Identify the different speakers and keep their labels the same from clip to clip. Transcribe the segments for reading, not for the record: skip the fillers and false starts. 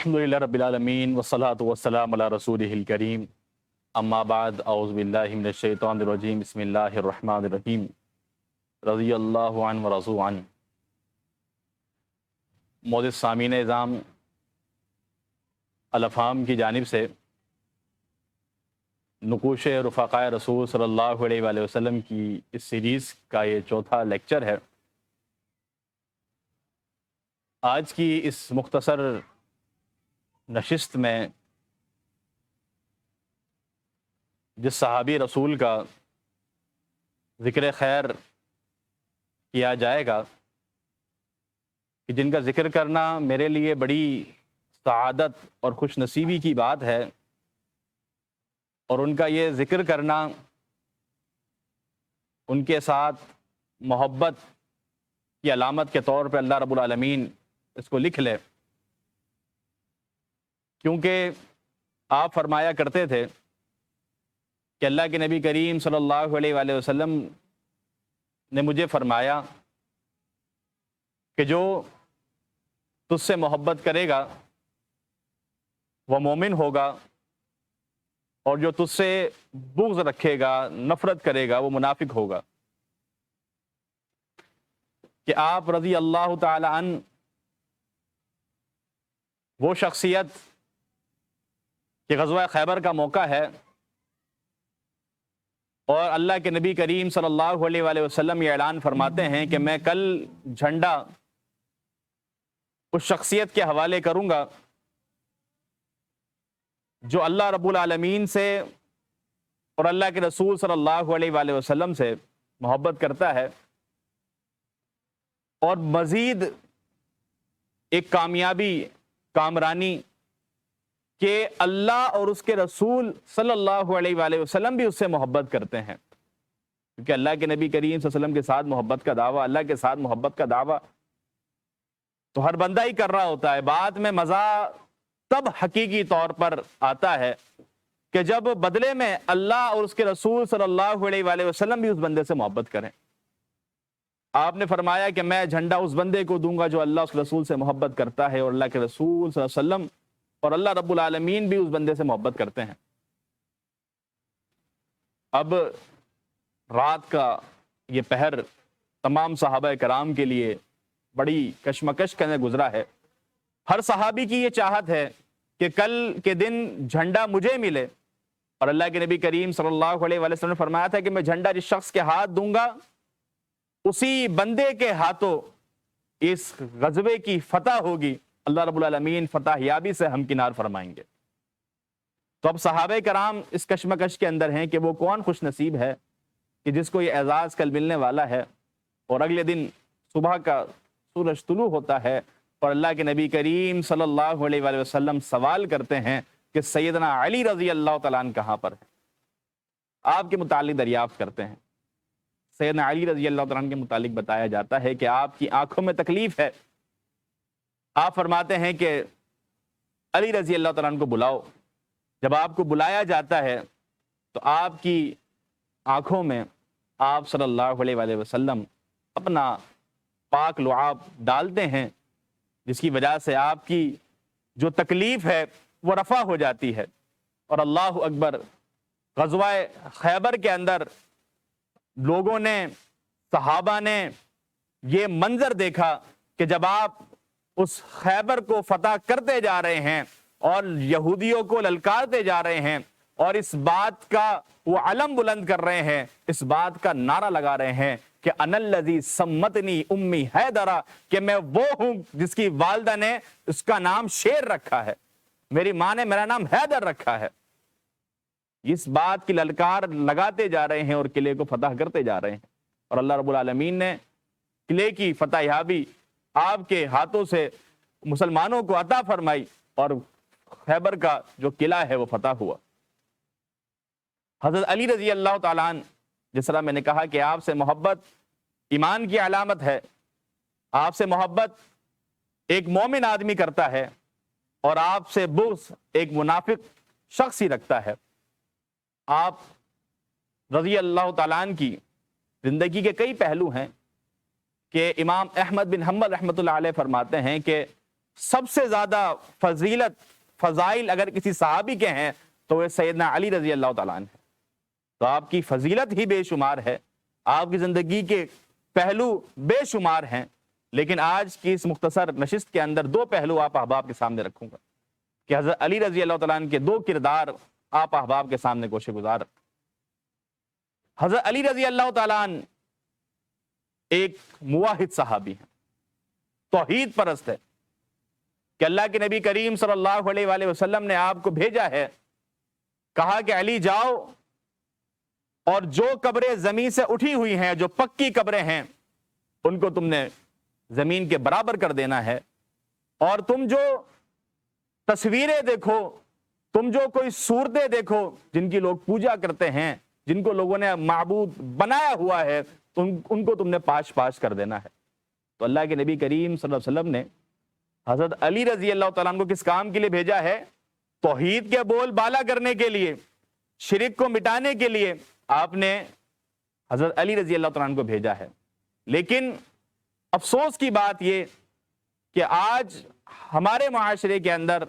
Speaker 1: الحمدللہ رب العالمین والصلاة والسلام علی رسولہ الکریم اما بعد اعوذ باللہ من الشیطان الرجیم بسم اللہ الرحمن الرحیم رضی اللہ عنہ ورضوا عنہ۔ معزز سامعین اعظام، الافہام کی جانب سے نقوش رفقائے رسول صلی اللہ علیہ وآلہ وسلم کی اس سیریز کا یہ چوتھا لیکچر ہے۔ آج کی اس مختصر نشست میں جس صحابی رسول کا ذکر خیر کیا جائے گا کہ جن کا ذکر کرنا میرے لیے بڑی سعادت اور خوش نصیبی کی بات ہے، اور ان کا یہ ذکر کرنا ان کے ساتھ محبت کی علامت کے طور پہ اللہ رب العالمین اس کو لکھ لے، کیونکہ آپ فرمایا کرتے تھے کہ اللہ کے نبی کریم صلی اللہ علیہ وآلہ وسلم نے مجھے فرمایا کہ جو تجھ سے محبت کرے گا وہ مومن ہوگا، اور جو تجھ سے بغض رکھے گا، نفرت کرے گا، وہ منافق ہوگا۔ کہ آپ رضی اللہ تعالی عنہ وہ شخصیت کہ غزوہ خیبر کا موقع ہے اور اللہ کے نبی کریم صلی اللہ علیہ وآلہ وسلم یہ اعلان فرماتے ہیں کہ میں کل جھنڈا اس شخصیت کے حوالے کروں گا جو اللہ رب العالمین سے اور اللہ کے رسول صلی اللہ علیہ وآلہ وسلم سے محبت کرتا ہے، اور مزید ایک کامیابی، کامرانی کہ اللہ اور اس کے رسول صلی اللہ علیہ وآلہ وسلم بھی اس سے محبت کرتے ہیں، کیونکہ اللہ کے نبی کریم صلی اللہ علیہ وسلم کے ساتھ محبت کا دعویٰ، اللہ کے ساتھ محبت کا دعویٰ تو ہر بندہ ہی کر رہا ہوتا ہے۔ بعد میں مزہ تب حقیقی طور پر آتا ہے کہ جب بدلے میں اللہ اور اس کے رسول صلی اللہ علیہ وآلہ وسلم بھی اس بندے سے محبت کریں۔ آپ نے فرمایا کہ میں جھنڈا اس بندے کو دوں گا جو اللہ اس کے رسول سے محبت کرتا ہے، اور اللہ کے رسول صلی اللہ علیہ وسلم اور اللہ رب العالمین بھی اس بندے سے محبت کرتے ہیں۔ اب رات کا یہ پہر تمام صحابہ کرام کے لیے بڑی کشمکش کے اندر گزرا ہے۔ ہر صحابی کی یہ چاہت ہے کہ کل کے دن جھنڈا مجھے ملے، اور اللہ کے نبی کریم صلی اللہ علیہ وآلہ وسلم نے فرمایا تھا کہ میں جھنڈا جس شخص کے ہاتھ دوں گا اسی بندے کے ہاتھوں اس غزوے کی فتح ہوگی، اللہ رب العالمین فتح یابی سے ہمکنار فرمائیں گے۔ تو اب صحابہ کرام اس کشمکش کے اندر ہیں کہ وہ کون خوش نصیب ہے کہ جس کو یہ اعزاز کل ملنے والا ہے، اور اگلے دن صبح کا سورج طلوع ہوتا ہے اور اللہ کے نبی کریم صلی اللہ علیہ وآلہ وسلم سوال کرتے ہیں کہ سیدنا علی رضی اللہ تعالیٰ عنہ کہاں پر ہے۔ آپ کے متعلق دریافت کرتے ہیں۔ سیدنا علی رضی اللہ تعالیٰ عنہ کے متعلق بتایا جاتا ہے کہ آپ کی آنکھوں میں تکلیف ہے۔ آپ فرماتے ہیں کہ علی رضی اللہ تعالیٰ عنہ کو بلاؤ۔ جب آپ کو بلایا جاتا ہے تو آپ کی آنکھوں میں آپ صلی اللہ علیہ وآلہ وسلم اپنا پاک لعاب ڈالتے ہیں، جس کی وجہ سے آپ کی جو تکلیف ہے وہ رفع ہو جاتی ہے۔ اور اللہ اکبر، غزوہ خیبر کے اندر لوگوں نے، صحابہ نے یہ منظر دیکھا کہ جب آپ اس خیبر کو فتح کرتے جا رہے ہیں اور یہودیوں کو للکارتے جا رہے ہیں، اور اس بات کا وہ علم بلند کر رہے ہیں، اس بات کا نعرہ لگا رہے ہیں کہ انا الذی سمتنی امی حیدرہ، کہ میں وہ ہوں جس کی والدہ نے اس کا نام شیر رکھا ہے، میری ماں نے میرا نام حیدر رکھا ہے۔ اس بات کی للکار لگاتے جا رہے ہیں اور قلعے کو فتح کرتے جا رہے ہیں، اور اللہ رب العالمین نے قلعے کی فتح یابی آپ کے ہاتھوں سے مسلمانوں کو عطا فرمائی، اور خیبر کا جو قلعہ ہے وہ فتح ہوا۔ حضرت علی رضی اللہ تعالیٰ عنہ، جس طرح میں نے کہا کہ آپ سے محبت ایمان کی علامت ہے، آپ سے محبت ایک مومن آدمی کرتا ہے، اور آپ سے بغض ایک منافق شخص ہی رکھتا ہے۔ آپ رضی اللہ تعالیٰ عنہ کی زندگی کے کئی پہلو ہیں کہ امام احمد بن حنبل رحمۃ اللہ علیہ فرماتے ہیں کہ سب سے زیادہ فضیلت فضائل اگر کسی صحابی کے ہیں تو وہ سیدنا علی رضی اللہ تعالیٰ عنہ ہے۔ تو آپ کی فضیلت ہی بے شمار ہے، آپ کی زندگی کے پہلو بے شمار ہیں، لیکن آج کی اس مختصر نشست کے اندر دو پہلو آپ احباب کے سامنے رکھوں گا کہ حضرت علی رضی اللہ تعالیٰ عنہ کے دو کردار آپ احباب کے سامنے گوشِ گزار۔ حضرت علی رضی اللہ تعالیٰ عنہ ایک موحد صحابی ہیں، توحید پرست ہے کہ اللہ کے نبی کریم صلی اللہ علیہ وآلہ وسلم نے آپ کو بھیجا ہے، کہا کہ علی جاؤ اور جو قبریں زمین سے اٹھی ہوئی ہیں، جو پکی قبریں ہیں، ان کو تم نے زمین کے برابر کر دینا ہے، اور تم جو تصویریں دیکھو، تم جو کوئی صورتیں دیکھو جن کی لوگ پوجا کرتے ہیں، جن کو لوگوں نے معبود بنایا ہوا ہے، ان کو تم نے پاش پاش کر دینا ہے۔ تو اللہ کے نبی کریم صلی اللہ علیہ وسلم نے حضرت علی رضی اللہ تعالیٰ عنہ کو کس کام کے لیے بھیجا ہے؟ توحید کے بول بالا کرنے کے لیے، شرک کو مٹانے کے لیے آپ نے حضرت علی رضی اللہ تعالیٰ عنہ کو بھیجا ہے۔ لیکن افسوس کی بات یہ کہ آج ہمارے معاشرے کے اندر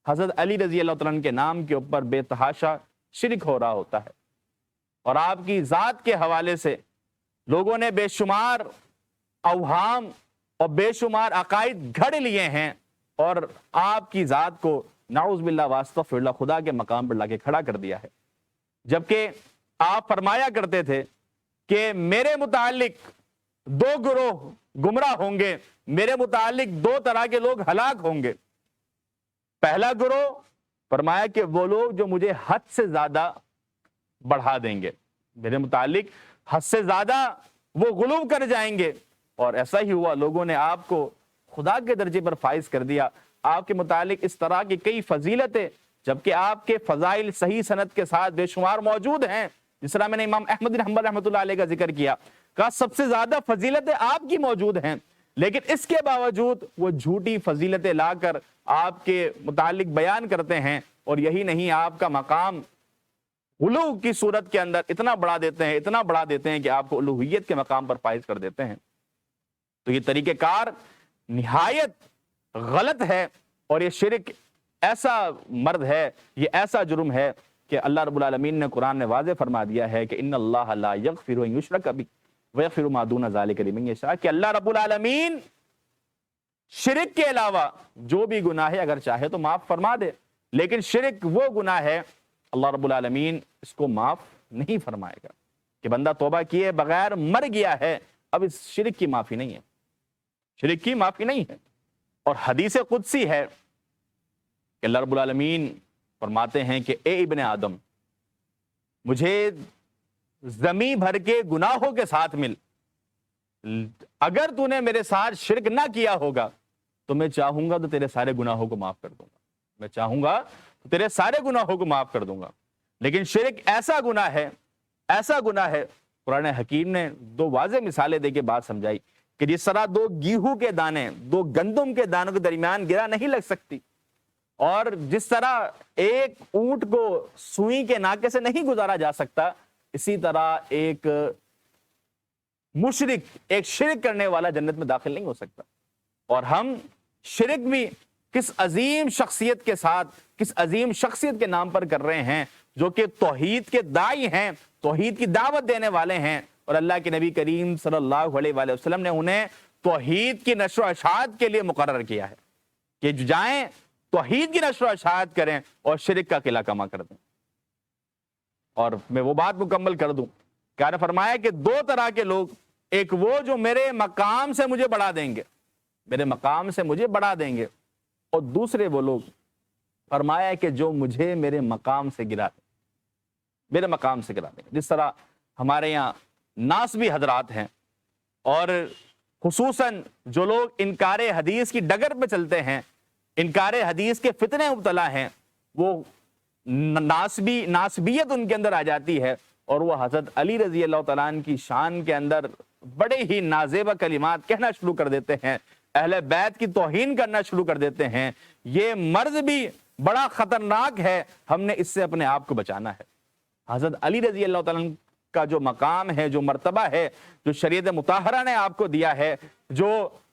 Speaker 1: حضرت علی رضی اللہ تعالیٰ عنہ کے نام کے اوپر بے تحاشا شرک ہو رہا ہوتا ہے، اور آپ کی ذات کے حوالے سے لوگوں نے بے شمار اوہام اور بے شمار عقائد گھڑ لیے ہیں، اور آپ کی ذات کو نعوذ باللہ واستغفر اللہ خدا کے مقام پر لا کے کھڑا کر دیا ہے۔ جبکہ آپ فرمایا کرتے تھے کہ میرے متعلق دو گروہ گمراہ ہوں گے، میرے متعلق دو طرح کے لوگ ہلاک ہوں گے۔ پہلا گروہ فرمایا کہ وہ لوگ جو مجھے حد سے زیادہ بڑھا دیں گے، میرے متعلق حد سے زیادہ وہ غلو کر جائیں گے، اور ایسا ہی ہوا، لوگوں نے آپ کو خدا کے درجے پر فائز کر دیا۔ آپ کے متعلق اس طرح کی کئی فضیلتیں، جبکہ آپ کے فضائل صحیح سند کے ساتھ بے شمار موجود ہیں، جس طرح میں نے امام احمد بن حنبل رحمۃ اللہ علیہ کا ذکر کیا، کہا سب سے زیادہ فضیلتیں آپ کی موجود ہیں، لیکن اس کے باوجود وہ جھوٹی فضیلتیں لا کر آپ کے متعلق بیان کرتے ہیں، اور یہی نہیں، آپ کا مقام غلو کی صورت کے اندر اتنا بڑھا دیتے ہیں کہ آپ کو الوہیت کے مقام پر فائز کر دیتے ہیں۔ تو یہ طریقہ کار نہایت غلط ہے، اور یہ شرک ایسا مرد ہے، یہ ایسا جرم ہے کہ اللہ رب العالمین نے قرآن میں واضح فرما دیا ہے کہ ان اللہ لا یغفر ان یشرک بہ ویغفر ما دون ذلک لمن یشاء، کہ اللہ رب العالمین شرک کے علاوہ جو بھی گناہ ہے اگر چاہے تو معاف فرما دے، لیکن شرک وہ گناہ ہے اللہ رب العالمین اس کو معاف نہیں فرمائے گا، کہ بندہ توبہ کیے بغیر مر گیا ہے، اب اس شرک کی معافی نہیں ہے، شرک کی معافی نہیں ہے۔ اور حدیث قدسی ہے کہ اللہ رب العالمین فرماتے ہیں کہ اے ابن آدم، مجھے زمیں بھر کے گناہوں کے ساتھ مل، اگر تو نے میرے ساتھ شرک نہ کیا ہوگا تو میں چاہوں گا تو تیرے سارے گناہوں کو معاف کر دوں گا، میں چاہوں گا تو تیرے سارے گناہوں کو معاف کر دوں گا۔ لیکن شرک ایسا گناہ ہے، قرآن حکیم نے دو واضح مثالیں دے کے بات سمجھائی کہ جس طرح دو گیہوں کے دانے دو گندم کے دانوں کے درمیان گرا نہیں لگ سکتی، اور جس طرح ایک اونٹ کو سوئی کے ناکے سے نہیں گزارا جا سکتا، اسی طرح ایک مشرک، ایک شرک کرنے والا جنت میں داخل نہیں ہو سکتا۔ اور ہم شرک بھی کس عظیم شخصیت کے ساتھ، کس عظیم شخصیت کے نام پر کر رہے ہیں، جو کہ توحید کے داعی ہیں، توحید کی دعوت دینے والے ہیں، اور اللہ کے نبی کریم صلی اللہ علیہ وآلہ وسلم نے انہیں توحید کی نشر و اشاعت کے لیے مقرر کیا ہے کہ جائیں توحید کی نشر و اشاعت کریں اور شرک کا قلعہ کما کر دیں۔ اور میں وہ بات مکمل کر دوں کہ آپ نے فرمایا کہ دو طرح کے لوگ، ایک وہ جو میرے مقام سے مجھے بڑھا دیں گے، میرے مقام سے مجھے بڑھا دیں گے، اور دوسرے وہ لوگ فرمایا کہ جو مجھے میرے مقام سے گرا دیں، میرے مقام سے گرا دیں گے۔ جس طرح ہمارے یہاں ناسبی حضرات ہیں، اور خصوصاً جو لوگ انکار حدیث کی ڈگر پہ چلتے ہیں، انکار حدیث کے فتنے مبتلا ہیں، وہ ناسبیت ان کے اندر آ جاتی ہے، اور وہ حضرت علی رضی اللہ تعالیٰ عنہ کی شان کے اندر بڑے ہی نازیبہ کلمات کہنا شروع کر دیتے ہیں، اہل بیت کی توہین کرنا شروع کر دیتے ہیں۔ یہ مرض بھی بڑا خطرناک ہے، ہم نے اس سے اپنے آپ کو بچانا ہے۔ حضرت علی رضی اللہ تعالیٰ عنہ کا جو مقام ہے، جو مرتبہ ہے، جو شریعت مطہرہ نے آپ کو دیا ہے، جو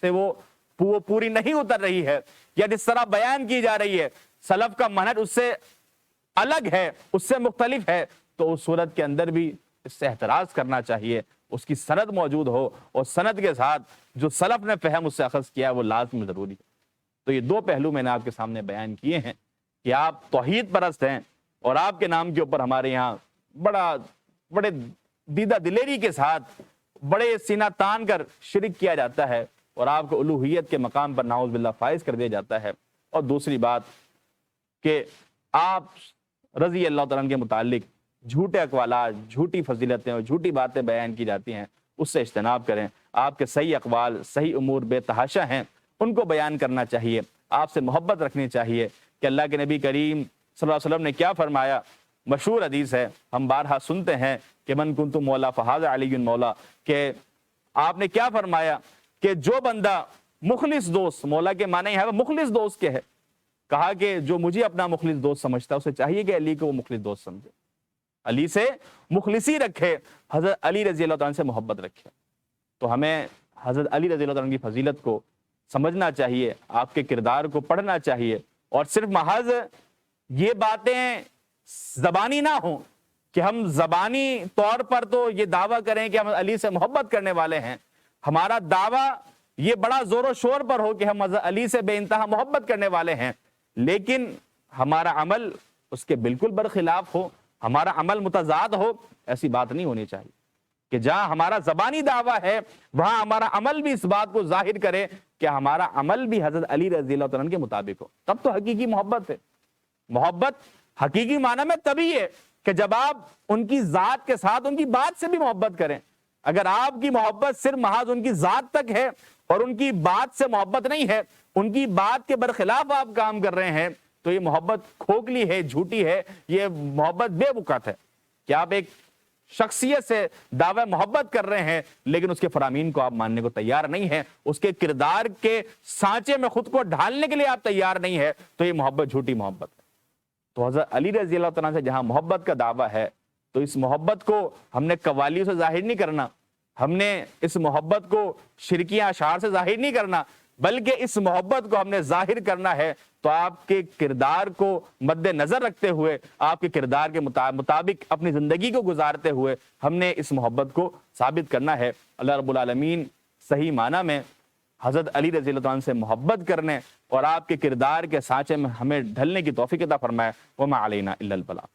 Speaker 1: سے وہ پوری نہیں اتر رہی ہے یا جس طرح بیان کی جا رہی ہے سلف کا منہج اس سے الگ ہے، اس سے مختلف ہے، تو اس صورت کے اندر بھی اس سے احتراز کرنا چاہیے، اس کی سند موجود ہو اور سند کے ساتھ جو سلف نے فہم اس سے اخذ کیا ہے وہ لازم ضروری ہے۔ تو یہ دو پہلو میں نے آپ کے سامنے بیان کیے ہیں کہ آپ توحید پرست ہیں اور آپ کے نام کے اوپر ہمارے یہاں بڑے دیدہ دلیری کے ساتھ بڑے سینہ تان کر شرک کیا جاتا ہے اور آپ کو الوہیت کے مقام پر نعوذ باللہ فائز کر دیا جاتا ہے۔ اور دوسری بات کہ آپ رضی اللہ تعالیٰ کے متعلق جھوٹے اقوالات، جھوٹی فضیلتیں اور جھوٹی باتیں بیان کی جاتی ہیں، اس سے اجتناب کریں۔ آپ کے صحیح اقوال، صحیح امور بے تحاشا ہیں، ان کو بیان کرنا چاہیے، آپ سے محبت رکھنی چاہیے کہ اللہ کے نبی کریم صلی اللہ علیہ وسلم نے کیا فرمایا۔ مشہور حدیث ہے، ہم بارہا سنتے ہیں کہ من کنتم مولا فہذا علی مولا، کہ آپ نے کیا فرمایا کہ جو بندہ مخلص دوست، مولا کے معنی ہے وہ مخلص دوست کے ہے، کہا کہ جو مجھے اپنا مخلص دوست سمجھتا ہے اسے چاہیے کہ علی کو وہ مخلص دوست سمجھے، علی سے مخلصی رکھے، حضرت علی رضی اللہ تعالیٰ سے محبت رکھے۔ تو ہمیں حضرت علی رضی اللہ تعالیٰ کی فضیلت کو سمجھنا چاہیے، آپ کے کردار کو پڑھنا چاہیے، اور صرف محض یہ باتیں زبانی نہ ہوں کہ ہم زبانی طور پر تو یہ دعویٰ کریں کہ ہم علی سے محبت کرنے والے ہیں، ہمارا دعویٰ یہ بڑا زور و شور پر ہو کہ ہم حضرت علی سے بے انتہا محبت کرنے والے ہیں، لیکن ہمارا عمل اس کے بالکل برخلاف ہو، ہمارا عمل متضاد ہو، ایسی بات نہیں ہونی چاہیے کہ جہاں ہمارا زبانی دعویٰ ہے وہاں ہمارا عمل بھی اس بات کو ظاہر کرے کہ ہمارا عمل بھی حضرت علی رضی اللہ تعالیٰ کے مطابق ہو، تب تو حقیقی محبت ہے۔ محبت حقیقی معنی میں تبھی ہے کہ جب آپ ان کی ذات کے ساتھ ان کی بات سے بھی محبت کریں۔ اگر آپ کی محبت صرف محض ان کی ذات تک ہے اور ان کی بات سے محبت نہیں ہے، ان کی بات کے برخلاف آپ کام کر رہے ہیں، تو یہ محبت کھوکھلی ہے، جھوٹی ہے، یہ محبت بے بکت ہے کہ آپ ایک شخصیت سے دعوی محبت کر رہے ہیں لیکن اس کے فرامین کو آپ ماننے کو تیار نہیں ہیں، اس کے کردار کے سانچے میں خود کو ڈھالنے کے لیے آپ تیار نہیں ہے، تو یہ محبت جھوٹی محبت ہے۔ تو حضرت علی رضی اللہ تعالیٰ سے جہاں محبت کا دعویٰ ہے تو اس محبت کو ہم نے قوالیوں سے ظاہر نہیں کرنا، ہم نے اس محبت کو شرکیہ اشعار سے ظاہر نہیں کرنا، بلکہ اس محبت کو ہم نے ظاہر کرنا ہے تو آپ کے کردار کو مد نظر رکھتے ہوئے، آپ کے کردار کے مطابق اپنی زندگی کو گزارتے ہوئے ہم نے اس محبت کو ثابت کرنا ہے۔ اللہ رب العالمین صحیح معنی میں حضرت علی رضی اللہ عنہ سے محبت کرنے اور آپ کے کردار کے سانچے میں ہمیں ڈھلنے کی توفیق عطا فرمائے۔ وما علینا الا البلاغ۔